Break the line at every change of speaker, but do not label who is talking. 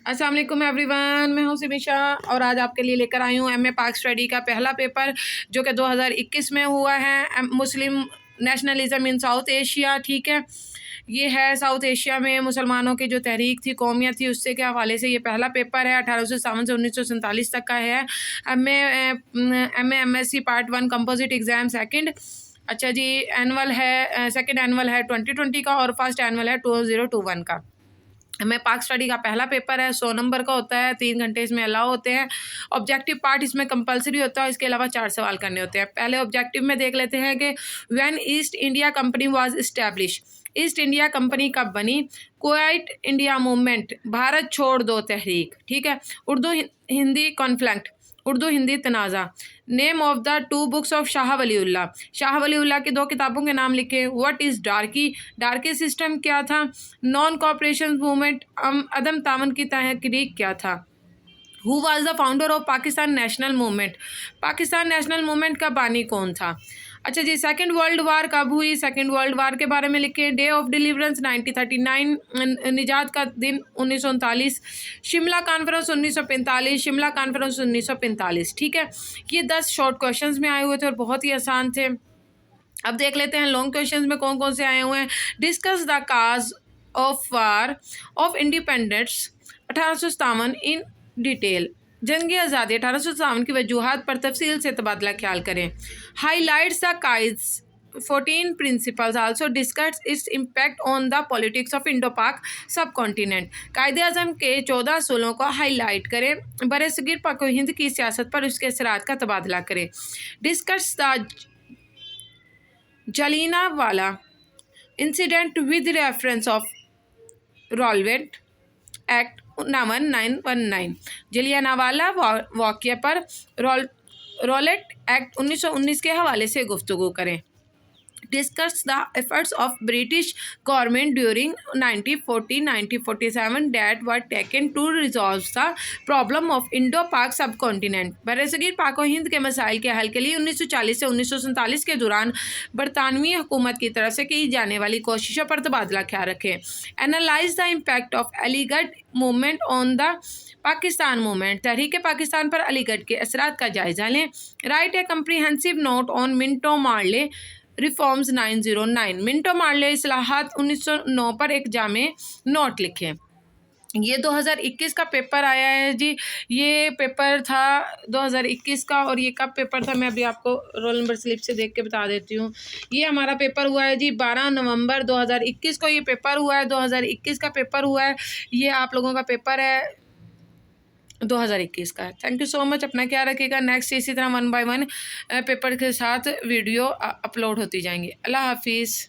अस्सलाम वालेकुम एवरीवन, मैं हूं सिमिशा और आज आपके लिए लेकर आई हूं एमए पाक स्टडी का पहला पेपर जो कि 2021 में हुआ है। मुस्लिम नेशनलिज्म इन साउथ एशिया। ठीक है, ये है साउथ एशिया में मुसलमानों की जो तहरीक थी, कौमियत थी, उससे के हवाले से ये पहला पेपर है। 1857 से 1947 तक का है। MSc part 1 composite exam second. अच्छा जी, एनुअल है, सेकंड एनुअल है 2020 का और फर्स्ट एनुअल है 2021 का। हमें पाक स्टडी का पहला पेपर है, 100 नंबर का होता है, 3 घंटे इसमें अलाउ होते हैं। ऑब्जेक्टिव पार्ट इसमें कंपलसरी होता है, इसके अलावा 4 सवाल करने होते हैं। पहले ऑब्जेक्टिव में देख लेते हैं कि when east India company was establish, east India company कब बनी। क्वाइट इंडिया मूवमेंट, भारत छोड़ दो तहरीक। ठीक है, उर्दू हिंदी कॉन्फ्लिक्ट, उर्दू हिंदी तनाज़ा। Name of the 2 books of Shah Waliullah, Shah Waliullah की 2 किताबों के नाम लिखे। What is dyarchy, dyarchy system क्या था। नॉन कॉपरेशन मूवमेंट, अदम तावन की तहरीक क्या था। Who was the founder of Pakistan national movement, Pakistan national movement का बानी कौन था। अच्छा जी, सेकंड वर्ल्ड वार कब हुई, सेकंड वर्ल्ड वार के बारे में लिखे। डे ऑफ डिलीवरेंस 1939, निजात का दिन 1939। Shimla conference 1945, Shimla conference 1945। ठीक है, ये 10 शॉर्ट क्वेश्चंस में आए हुए थे और बहुत ही आसान थे। अब देख लेते हैं लॉन्ग क्वेश्चंस में कौन कौन से आए हुए हैं। Discuss the cause of war of independence 1857 in detail, जंग आज़ादी 1857 की वजूहात पर तफसील से तबादला ख्याल करें। Highlights the Quaid's 14 principles, also discuss its impact on the politics of Indo Pak सब कॉन्टिनेंट, कायदे आज़म के 14 असूलों को हाईलाइट करें। बरसगीर पाक हिंद की सियासत पर उसके असरात का तबादला करें। Discuss the Jallianwala incident with reference of Rowlatt act 1919, Jallianwala वाक़या पर रॉलेट एक्ट 1919 के हवाले से गुफ्तगू करें। Discuss the efforts of British government during 1940-1947 that were taken to resolve the problem of Indo Pak सब कॉन्टिनेंट, बरसगीर पाक हिंद के मसाइल के हल के लिए 1940 से 1947 के दौरान बरतानवी हुकूमत की तरफ से की जाने वाली कोशिशों पर तबादला ख्याल रखें। Analyse the impact of Aligarh movement on the Pakistan movement, तहरीक पाकिस्तान पर अलीगढ़ के असरात का जायजा लें। Write a comprehensive note on Minto Morley reforms 909, Minto Morley इस्लाहात 1909 पर एक जामे नोट लिखें। ये 2021 का पेपर आया है जी, ये पेपर था 2021 का और ये कब पेपर था मैं अभी आपको रोल नंबर स्लिप से देख के बता देती हूँ। ये हमारा पेपर हुआ है जी 12 नवंबर 2021 को ये पेपर हुआ है, 2021 का पेपर हुआ है। ये आप लोगों का पेपर है 2021 का। थैंक यू सो मच, अपना ख्याल रखिएगा। नेक्स्ट इसी तरह 1 बाय 1 पेपर के साथ वीडियो अपलोड होती जाएंगी। अल्लाह हाफिज़।